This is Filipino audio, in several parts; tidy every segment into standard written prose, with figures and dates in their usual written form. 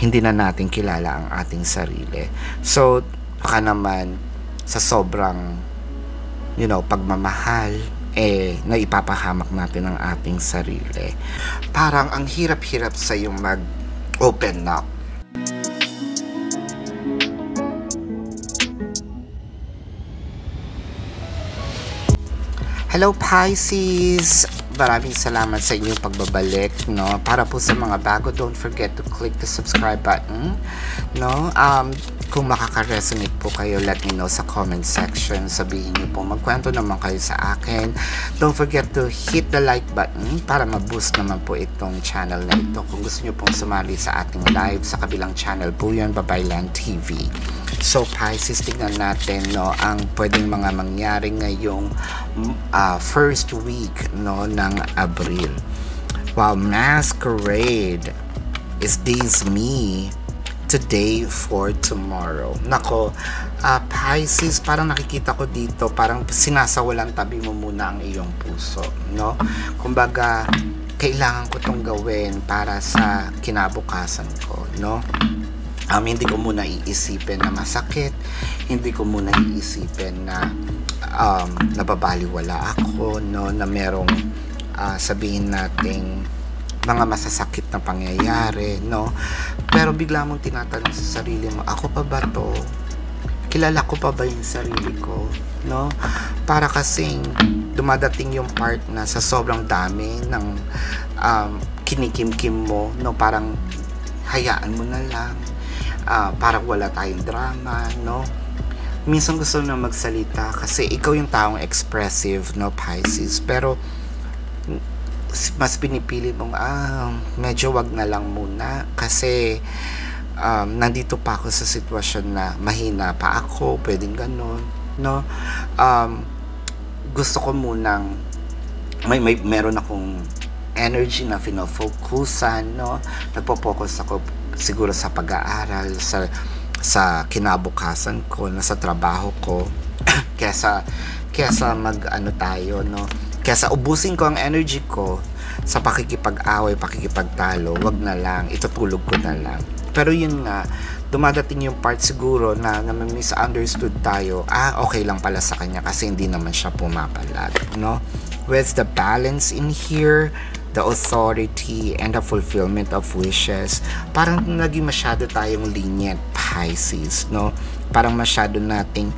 hindi na natin kilala ang ating sarili. So, baka naman sa sobrang, pagmamahal, na ipapahamak natin ang ating sarili. Parang ang hirap-hirap sa yung mag-open up. Hello Pisces! Maraming salamat sa inyong pagbabalik, no? Para po sa mga bago, don't forget to click the subscribe button, no? Kung makaka-resonate po kayo, let me know sa comment section. Sabihin niyo po, magkwento naman kayo sa akin. Don't forget to hit the like button para ma-boost naman po itong channel na ito. Kung gusto niyo pong sumali sa ating live, sa kabilang channel po yun, Babaylan TV. So Pisces, tignan natin, no, ang pwedeng mga mangyari ngayong first week, no, ng Abril. Wow, masquerade is this me today for tomorrow. Nako, Pisces, parang nakikita ko dito, parang sinasawalan tabi mo muna ang iyong puso, no? Kumbaga, kailangan ko tong gawin para sa kinabukasan ko, no? Hindi ko muna iisipin na masakit, hindi ko muna iisipin na nababaliwala ako, no, na merong sabihin nating mga masasakit na pangyayari, no? Pero bigla mong tinatanong sa sarili mo, ako pa ba to? Kilala ko pa ba yung sarili ko, no? Para kasing dumadating yung part na sa sobrang dami ng kinikim-kim mo, no? Parang hayaan mo na lang, parang wala tayong drama, no? Minsan gusto na magsalita kasi ikaw yung taong expressive, no, Pisces, pero mas pinipili mong medyo wag na lang muna kasi nandito pa ako sa sitwasyon na mahina pa ako, pwedeng ganun, no? Gusto ko munang meron akong energy na fino-focusan, no? Nagpo-focus ako siguro sa pag-aaral, sa kinabukasan ko, na sa trabaho ko, kesa tayo, no? Kesa ubusin ko ang energy ko sa pakikipag-away, pakikipagtalo, wag na lang, itutulog ko na lang. Pero yun nga, dumadating yung part siguro na misunderstood tayo, okay lang pala sa kanya kasi hindi naman siya pumapalag, no? Where's the balance in here? The authority and the fulfillment of wishes. Parang naging masyado tayong lenient, Pisces, no? Parang masyado nating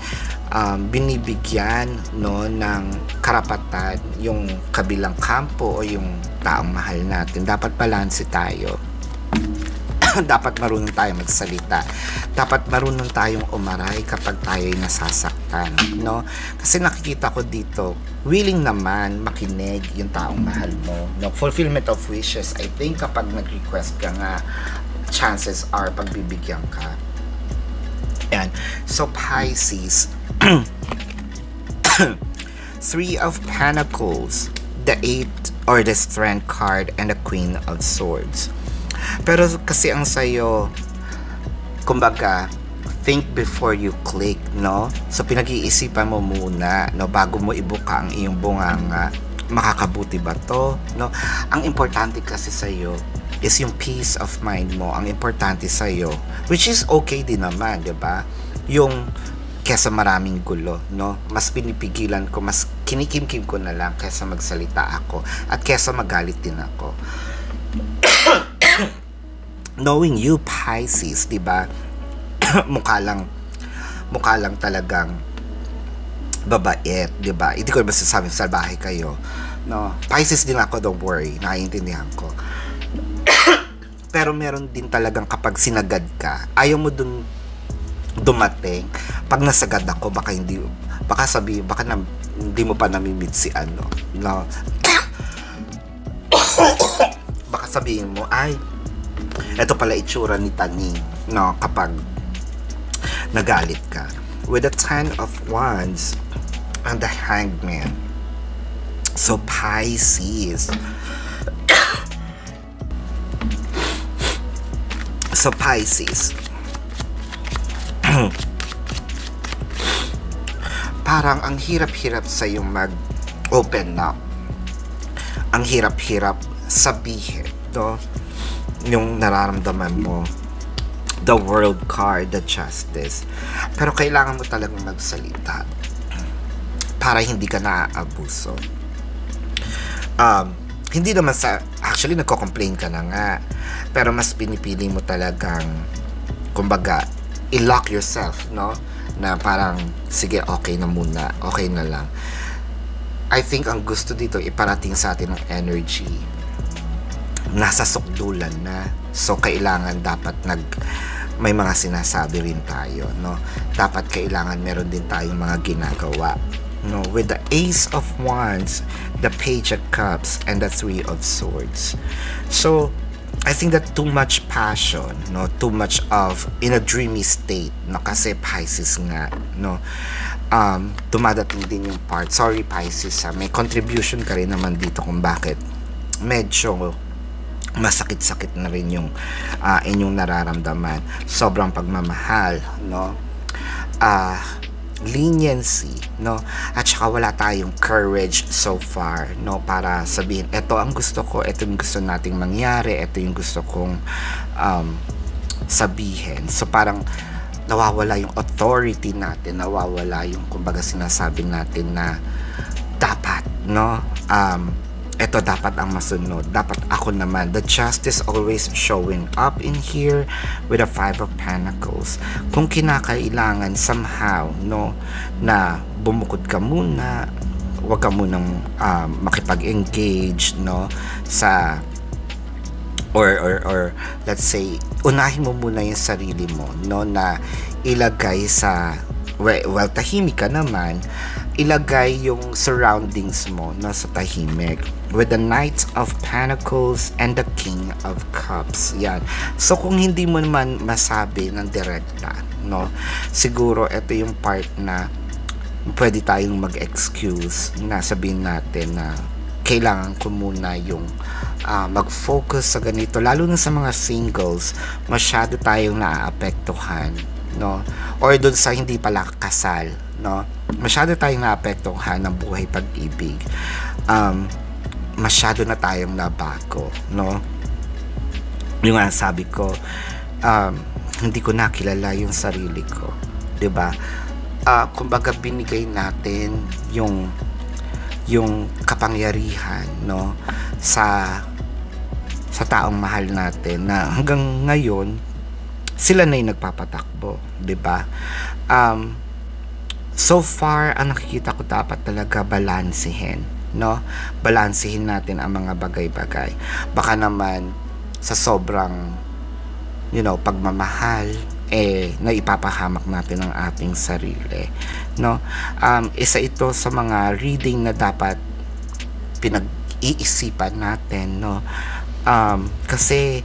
binibigyan, no, ng karapatan yung kabilang kampo o yung taong mahal natin. Dapat balanse tayo. Dapat marunong tayo magsalita. Dapat marunong tayong umaray kapag tayo'y nasasaktan, no? Kasi nakikita ko dito, willing naman makinig yung taong mahal mo, no? Fulfillment of wishes, I think kapag nag-request ka nga, chances are pagbibigyan ka. Yan. So Pisces, Three of Pentacles, the Eight or the Strength card, and the Queen of Swords. Pero kasi ang sayo, kumbaga, think before you click, no? So pinag-iisipan mo muna, no, bago mo ibuka ang iyong bunganga. Makakabuti ba to, no? Ang importante kasi sa'yo is yung peace of mind mo. Ang importante sa'yo, which is okay din naman, diba? Yung kesa maraming gulo, no? Mas pinipigilan ko, mas kinikim-kim ko na lang kesa magsalita ako at kesa magalit din ako. Knowing you, Pisces, diba? mukha lang talagang babait, diba? Hindi ko masasabing salbahe kayo, no? Pisces din ako, don't worry, naiintindihan ko. Pero meron din talagang kapag sinagad ka, ayaw mo dun dumating. Pag nasagad ako, baka hindi mo pa namimit si ano, no? Baka sabihin mo, ay, eto pala itsura ni Tani, no, kapag nagalit ka. With the 10 of Wands and the Hangman. So Pisces, parang ang hirap-hirap sa yung mag-open up. Ang hirap-hirap sabihin, no? Yung nararamdaman mo. the world card, the justice. Pero kailangan mo talagang magsalita para hindi ka naaabuso. Hindi naman actually nagko-complain ka na nga, pero mas pinipili mo talagang, kumbaga, i-lock yourself, no? Na parang, sige, okay na muna, okay na lang. I think ang gusto dito iparating sa atin ng energy, nasa sukdulan na. So, kailangan dapat may mga sinasabi rin tayo, no? Dapat kailangan meron din tayong mga ginagawa. No, with the Ace of Wands, the Page of Cups, and the Three of Swords. So, I think that too much passion, no, too much of in a dreamy state, no, kasi Pisces nga, no, dumadating din yung part. Sorry Pisces, may contribution ka rin naman dito kung bakit medyo masakit-sakit na rin yung inyong nararamdaman. Sobrang pagmamahal, no, leniency, no, at saka wala tayong courage so far, no, para sabihin, eto ang gusto ko, eto yung gusto nating mangyari, eto yung gusto kong sabihin. So parang nawawala yung authority natin, nawawala yung, kumbaga, sinasabi natin na dapat, no, eto dapat ang masunod, dapat ako naman. The justice always showing up in here with a Five of Pentacles. Kung kinakailangan somehow, no, na bumukod ka muna, wag ka munang makipag-engage, no, sa or let's say, unahin mo muna yung sarili mo, no, na ilagay sa, well, tahimik ka naman, ilagay yung surroundings mo, no, sa tahimik, with the Knight of Pentacles and the King of Cups. Yan. So kung hindi mo naman masabi ng direkta, no, siguro ito yung part na pwede tayong mag-excuse, na sabihin natin na kailangan ko muna yung mag-focus sa ganito, lalo na sa mga singles, masyado tayong naaapektuhan, no, or dun sa hindi pala kasal, no, masyado tayong naapektuhan ng buhay pag-ibig. Masyado na tayong nabago, no? Yung sabi ko, hindi ko nakilala yung sarili ko, 'di ba? Kumbaga binigay natin yung kapangyarihan, no, sa taong mahal natin, na hanggang ngayon sila na yung nagpapatakbo, 'di ba? So far, ang nakikita ko, dapat talaga balansehin, no? Balansehin natin ang mga bagay-bagay. Baka naman sa sobrang, pagmamahal, na ipapahamak natin ang ating sarili, no? Isa ito sa mga reading na dapat pinag-iisipan natin, no? Kasi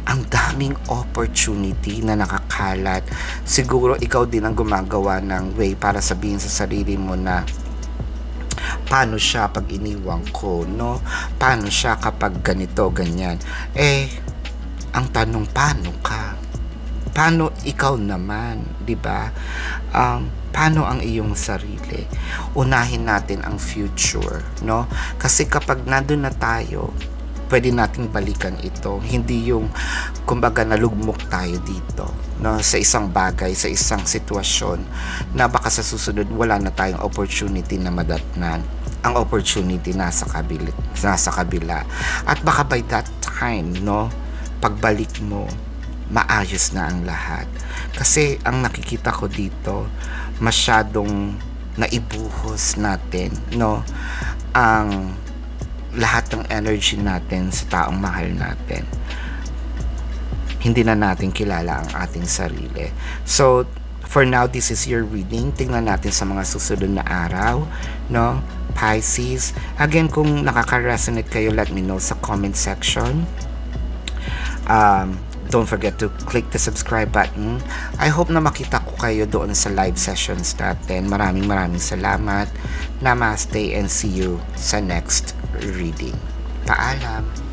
ang daming opportunity na nakakalat. Siguro ikaw din ang gumagawa ng way para sabihin sa sarili mo na, paano siya pag iniwang ko, no? Paano siya kapag ganito, ganyan? Ang tanong, paano ka? Paano ikaw naman, 'di ba? Paano ang iyong sarili? Unahin natin ang future, no? Kasi kapag nandun na tayo, pwede nating balikan ito. Hindi yung, kumbaga, nalugmok tayo dito, no, sa isang bagay, sa isang sitwasyon na baka sa susunod wala na tayong opportunity na madatnan. Ang opportunity nasa kabila. At baka by that time, no, pagbalik mo, maayos na ang lahat. Kasi ang nakikita ko dito, masyadong naibuhos natin, no, ang lahat ng energy natin sa taong mahal natin. Hindi na natin kilala ang ating sarili. So, for now, this is your reading. Tingnan natin sa mga susunod na araw, no, Pisces. Again, kung nakaka-resonate kayo, let me know sa comment section. Don't forget to click the subscribe button. I hope na makita ko kayo doon sa live sessions natin. Maraming salamat. Namaste and see you sa next reading. Paalam.